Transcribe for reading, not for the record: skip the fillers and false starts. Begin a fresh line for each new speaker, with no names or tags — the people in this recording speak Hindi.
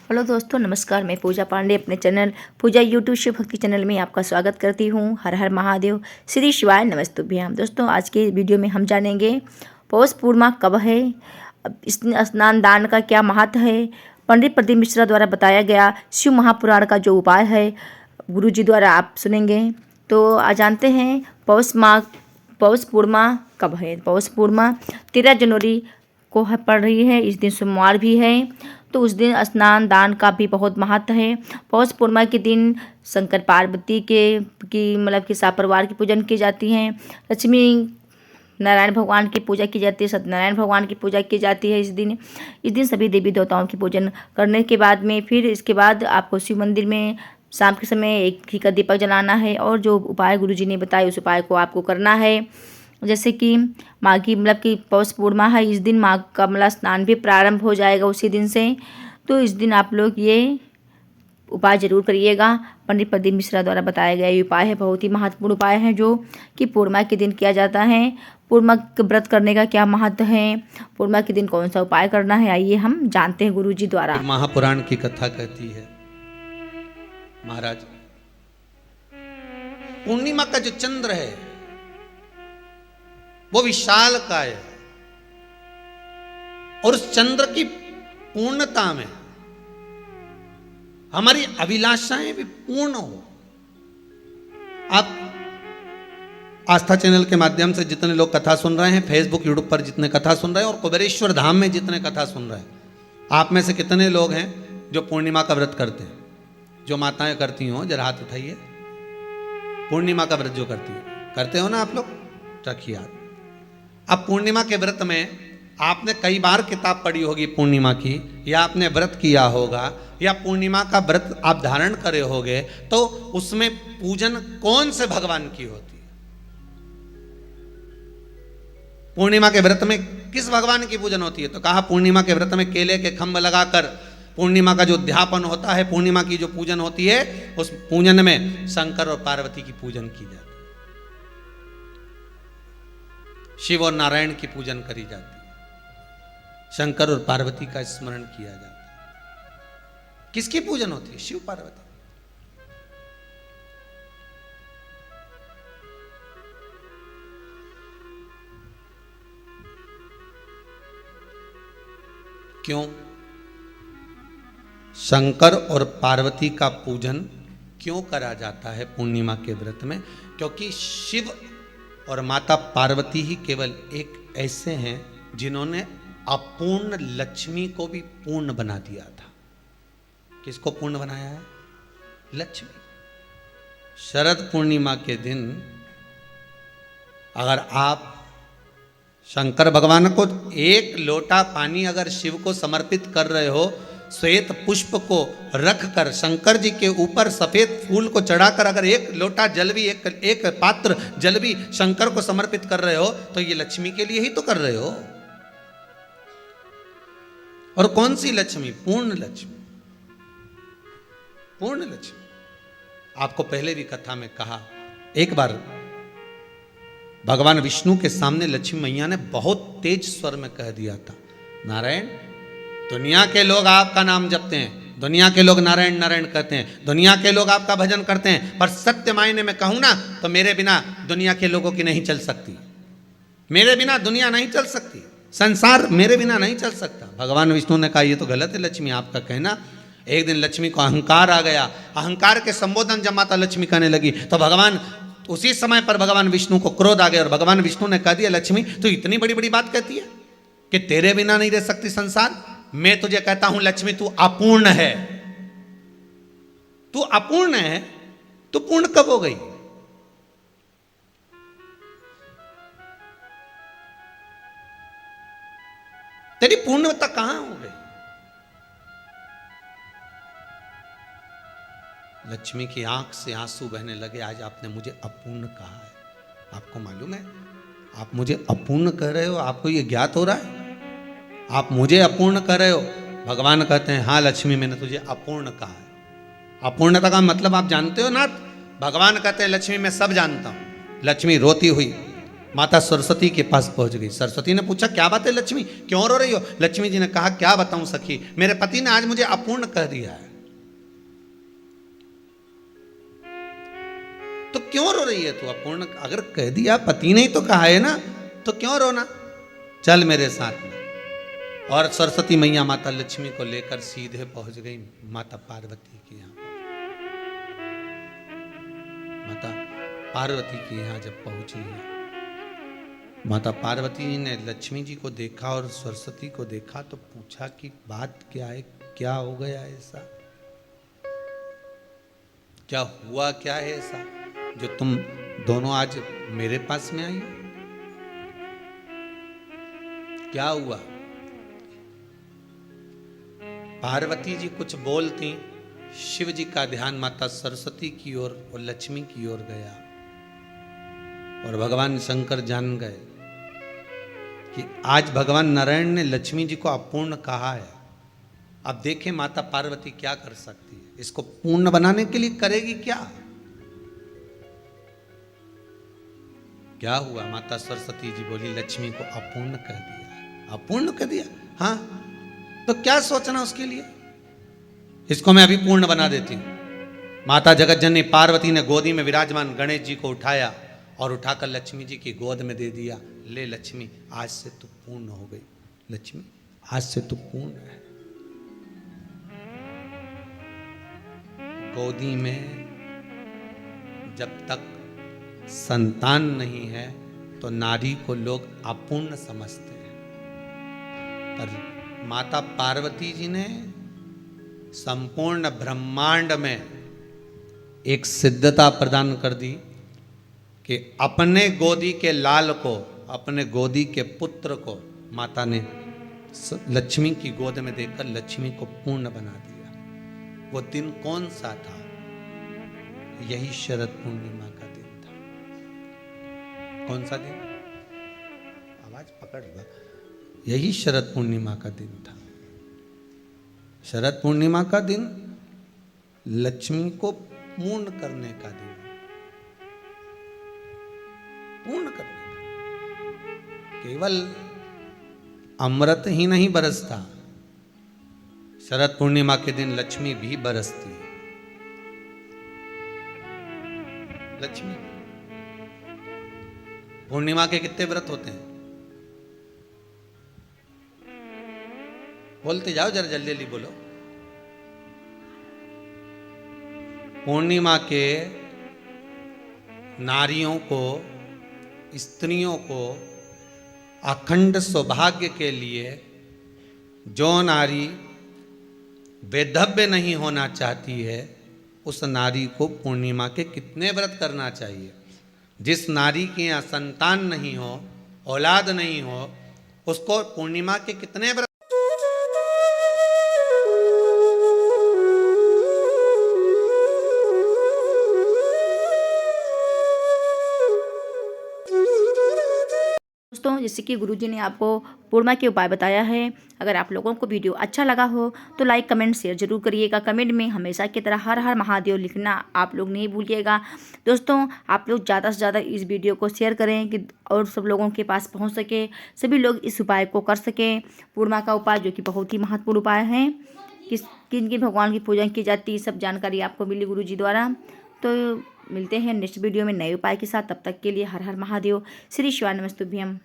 हेलो दोस्तों, नमस्कार। मैं पूजा पांडे अपने चैनल पूजा यूट्यूब शिव भक्ति चैनल में आपका स्वागत करती हूँ। हर हर महादेव, श्री शिवाय नमस्तुभ्याम। दोस्तों, आज के वीडियो में हम जानेंगे पौष पूर्णिमा कब है, इस स्नान दान का क्या महत्व है, पंडित प्रदीप मिश्रा द्वारा बताया गया शिव महापुराण का जो उपाय है गुरु जी द्वारा आप सुनेंगे। तो आज जानते हैं पौष पूर्णिमा कब है। पौष पूर्णिमा 13 जनवरी को पड़ रही है। इस दिन सोमवार भी है, तो उस दिन स्नान दान का भी बहुत महत्व है। पौष पूर्णिमा के दिन शंकर पार्वती की सपरिवार की पूजन की जाती है। लक्ष्मी नारायण भगवान की पूजा की जाती है। सत्यनारायण भगवान की पूजा की जाती है। इस दिन सभी देवी देवताओं की पूजन करने के बाद में फिर इसके बाद आपको शिव मंदिर में शाम के समय एक घी का दीपक जलाना है और जो उपाय गुरु जी ने बताए उस उपाय को आपको करना है। जैसे कि माँ की कि पौष पूर्णिमा है, इस दिन माँ का स्नान भी प्रारंभ हो जाएगा उसी दिन से। तो इस दिन आप लोग ये उपाय जरूर करिएगा। पंडित प्रदीप मिश्रा द्वारा बताया गया ये उपाय है, बहुत ही महत्वपूर्ण उपाय है जो कि पूर्णिमा के दिन किया जाता है। पूर्णिमा के व्रत करने का क्या महत्व है, पूर्णिमा के दिन कौन सा उपाय करना है, आइए हम जानते हैं गुरु जी द्वारा।
महापुराण की कथा कहती है, महाराज पूर्णिमा का जो चंद्र है वो विशाल काय है और उस चंद्र की पूर्णता में हमारी अभिलाषाएं भी पूर्ण हो। आप आस्था चैनल के माध्यम से जितने लोग कथा सुन रहे हैं, फेसबुक यूट्यूब पर जितने कथा सुन रहे हैं और कुबेरेश्वर धाम में जितने कथा सुन रहे हैं, आप में से कितने लोग हैं जो पूर्णिमा का व्रत करते हैं? जो माताएं करती हो जरा हाथ उठाइए। पूर्णिमा का व्रत जो करते हो ना आप लोग, रखिए हाथ। अब पूर्णिमा के व्रत में आपने कई बार किताब पढ़ी होगी पूर्णिमा की, या आपने व्रत किया होगा, या पूर्णिमा का व्रत आप धारण करे होगे, तो उसमें पूजन कौन से भगवान की होती है? पूर्णिमा के व्रत में किस भगवान की पूजन होती है? तो कहा पूर्णिमा के व्रत में केले के खंभ लगाकर पूर्णिमा का जो अध्यापन होता है, पूर्णिमा की जो पूजन होती है, उस पूजन में शंकर और पार्वती की पूजन की जाती है, शिव और नारायण की पूजन करी जाती है, शंकर और पार्वती का स्मरण किया जाता है। किसकी पूजन होती है? शिव पार्वती। क्यों शंकर और पार्वती का पूजन क्यों करा जाता है पूर्णिमा के व्रत में? क्योंकि शिव और माता पार्वती ही केवल एक ऐसे हैं जिन्होंने अपूर्ण लक्ष्मी को भी पूर्ण बना दिया था। किसको पूर्ण बनाया है? लक्ष्मी। शरद पूर्णिमा के दिन अगर आप शंकर भगवान को एक लोटा पानी अगर शिव को समर्पित कर रहे हो, श्वेत पुष्प को रखकर शंकर जी के ऊपर सफेद फूल को चढ़ाकर अगर एक लोटा जल भी, एक पात्र जल भी शंकर को समर्पित कर रहे हो, तो ये लक्ष्मी के लिए ही तो कर रहे हो। और कौन सी लक्ष्मी? पूर्ण लक्ष्मी। पूर्ण लक्ष्मी। आपको पहले भी कथा में कहा, एक बार भगवान विष्णु के सामने लक्ष्मी मैया ने बहुत तेज स्वर में कह दिया था, नारायण, दुनिया के लोग आपका नाम जपते हैं, दुनिया के लोग नारायण नारायण कहते हैं, दुनिया के लोग आपका भजन करते हैं, पर सत्य मायने में कहूं ना तो मेरे बिना दुनिया के लोगों की नहीं चल सकती। मेरे बिना दुनिया नहीं चल सकती, संसार मेरे बिना नहीं चल सकता। भगवान विष्णु ने कहा, ये तो गलत है लक्ष्मी आपका कहना। एक दिन लक्ष्मी को अहंकार आ गया। अहंकार के संबोधन जब माता लक्ष्मी कहने लगी तो भगवान उसी समय पर भगवान विष्णु को क्रोध आ गया और भगवान विष्णु ने कह दिया, लक्ष्मी तू इतनी बड़ी बड़ी बात कहती है कि तेरे बिना नहीं रह सकती संसार। मैं तुझे कहता हूं लक्ष्मी, तू अपूर्ण है। तू अपूर्ण है, तू पूर्ण कब हो गई? तेरी पूर्णता कहां हो गई? लक्ष्मी की आंख से आंसू बहने लगे। आज आपने मुझे अपूर्ण कहा है। आपको मालूम है आप मुझे अपूर्ण कह रहे हो? आपको यह ज्ञात हो रहा है आप मुझे अपूर्ण कह रहे हो? भगवान कहते हैं, हाँ लक्ष्मी, मैंने तुझे अपूर्ण कहा है। अपूर्णता का मतलब आप जानते हो ना? भगवान कहते हैं, लक्ष्मी मैं सब जानता हूं। लक्ष्मी रोती हुई माता सरस्वती के पास पहुंच गई। सरस्वती ने पूछा क्या बात है लक्ष्मी, क्यों रो रही हो? लक्ष्मी जी ने कहा क्या बताऊं सखी, मेरे पति ने आज मुझे अपूर्ण कह दिया है। तो क्यों रो रही है तू? अपूर्ण अगर कह दिया, पति ने ही तो कहा है ना, तो क्यों रोना? चल मेरे साथ में। और सरस्वती मैया माता लक्ष्मी को लेकर सीधे पहुंच गई माता पार्वती के यहाँ। माता पार्वती के यहाँ जब पहुंची है, माता पार्वती ने लक्ष्मी जी को देखा और सरस्वती को देखा तो पूछा कि बात क्या है, क्या हो गया ऐसा, क्या हुआ, क्या है ऐसा जो तुम दोनों आज मेरे पास में आई? क्या हुआ? पार्वती जी कुछ बोलती, शिव जी का ध्यान माता सरस्वती की ओर और लक्ष्मी की ओर गया और भगवान शंकर जान गए कि आज भगवान नारायण ने लक्ष्मी जी को अपूर्ण कहा है। अब देखें माता पार्वती क्या कर सकती है, इसको पूर्ण बनाने के लिए करेगी क्या? क्या हुआ? माता सरस्वती जी बोली लक्ष्मी को अपूर्ण कह दिया। अपूर्ण कह दिया? हाँ, तो क्या सोचना उसके लिए, इसको मैं अभी पूर्ण बना देती हूं। माता जगत जननी पार्वती ने गोदी में विराजमान गणेश जी को उठाया और उठाकर लक्ष्मी जी की गोद में दे दिया। ले लक्ष्मी, आज से तू पूर्ण हो गई। लक्ष्मी, आज से तू पूर्ण है। गोदी में जब तक संतान नहीं है तो नारी को लोग अपूर्ण समझते हैं, पर माता पार्वती जी ने संपूर्ण ब्रह्मांड में एक सिद्धता प्रदान कर दी कि अपने गोदी के लाल को, अपने गोदी के पुत्र को माता ने लक्ष्मी की गोद में देकर लक्ष्मी को पूर्ण बना दिया। वो दिन कौन सा था? यही शरद पूर्णिमा का दिन था। कौन सा दिन? आवाज पकड़ लो। यही शरद पूर्णिमा का दिन था। शरद पूर्णिमा का दिन लक्ष्मी को पूर्ण करने का दिन, पूर्ण करने का। केवल अमृत ही नहीं बरसता, शरद पूर्णिमा के दिन लक्ष्मी भी बरसती है। लक्ष्मी पूर्णिमा के कितने व्रत होते हैं? बोलते जाओ, जरा जल्दी जल्दी बोलो। पूर्णिमा के नारियों को, स्त्रियों को अखंड सौभाग्य के लिए, जो नारी वैधव्य नहीं होना चाहती है उस नारी को पूर्णिमा के कितने व्रत करना चाहिए? जिस नारी के यहाँ संतान नहीं हो, औलाद नहीं हो, उसको पूर्णिमा के कितने व्रत।
दोस्तों, जैसे कि गुरुजी ने आपको पूर्णिमा के उपाय बताया है। अगर आप लोगों को वीडियो अच्छा लगा हो तो लाइक, कमेंट, शेयर जरूर करिएगा। कमेंट में हमेशा की तरह हर हर महादेव लिखना आप लोग नहीं भूलिएगा। दोस्तों, आप लोग ज़्यादा से ज़्यादा इस वीडियो को शेयर करें कि और सब लोगों के पास पहुंच सके, सभी लोग इस उपाय को कर सकें। पूर्णिमा का उपाय जो कि बहुत ही महत्वपूर्ण उपाय है, किन किन भगवान की पूजा की जाती है, सब जानकारी आपको मिली गुरुजी द्वारा। तो मिलते हैं नेक्स्ट वीडियो में नए उपाय के साथ। तब तक के लिए हर हर महादेव। श्री शिवाय नमस्तुभ्यम।